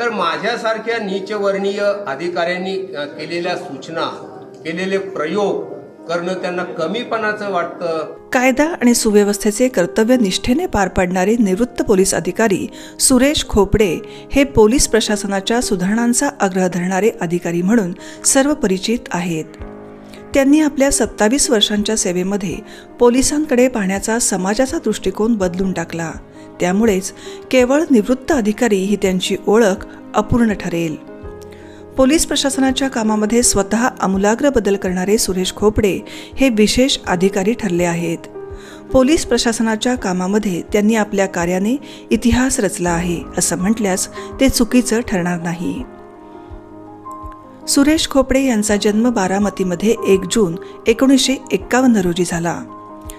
तर माझ्यासारख्या नीचवर्णीय अधिकाऱ्यांनी केलेल्या सूचना, केलेले प्रयोग करणं त्यांना कमीपणाचं वाटतं। कायदा आणि सुव्यवस्थेचे कर्तव्य निष्ठेने पार पाडणारे निवृत्त पोलीस अधिकारी सुरेश खोपडे हे पोलीस प्रशासनाच्या सुधारणांचा आग्रह धरणारे अधिकारी म्हणून सर्व परिचित आहेत। त्यांनी आपल्या 27 वर्षांच्या सेवेमध्ये पोलिसांकडे पाहण्याचा समाजाचा दृष्टिकोन बदलून टाकला। त्यामुळेच केवळ निवृत्त अधिकारी ही त्यांची ओळख अपूर्ण ठरेल। पोलीस प्रशासनाच्या कामामध्ये स्वतः आमूलाग्र बदल करणारे सुरेश खोपडे हे विशेष अधिकारी ठरले आहेत। पोलीस प्रशासनाच्या कामामध्ये त्यांनी आपल्या कार्याने इतिहास रचला आहे असं म्हटल्यास ते चुकीचं ठरणार नाही। सुरेश खोपडे यांचा जन्म बारामतीमध्ये 1 जून 1951 रोजी झाला।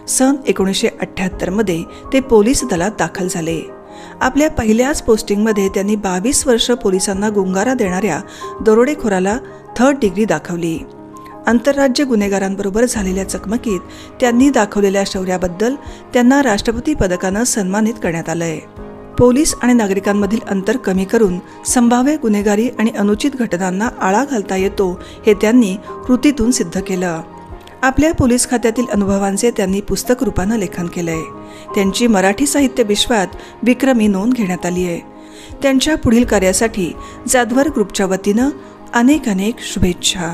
सन 1978 मध्ये ते पोलीस दलात दाखल झाले। आपल्या पहिल्याच पोस्टिंगमध्ये त्यांनी 22 वर्ष पोलिसांना गुंगारा देणाऱ्या दरोडेखोराला 3rd डिग्री दाखवली। आंतरराज्य गुन्हेगारांबरोबर झालेल्या चकमकीत त्यांनी दाखवलेल्या शौर्याबद्दल त्यांना राष्ट्रपती पदकानं सन्मानित करण्यात आलंय। पोलीस आणि नागरिकांमधील अंतर कमी करून संभाव्य गुन्हेगारी आणि अनुचित घटनांना आळा घालता येतो हे त्यांनी कृतीतून सिद्ध केलं। आपल्या पोलीस खात्यातील अनुभवांचे त्यांनी पुस्तक रूपानं लेखन केलंय। त्यांची मराठी साहित्य विश्वात विक्रमी नोंद घेण्यात आली आहे। त्यांच्या पुढील कार्यासाठी जाधवर ग्रुपच्या वतीनं अनेक शुभेच्छा।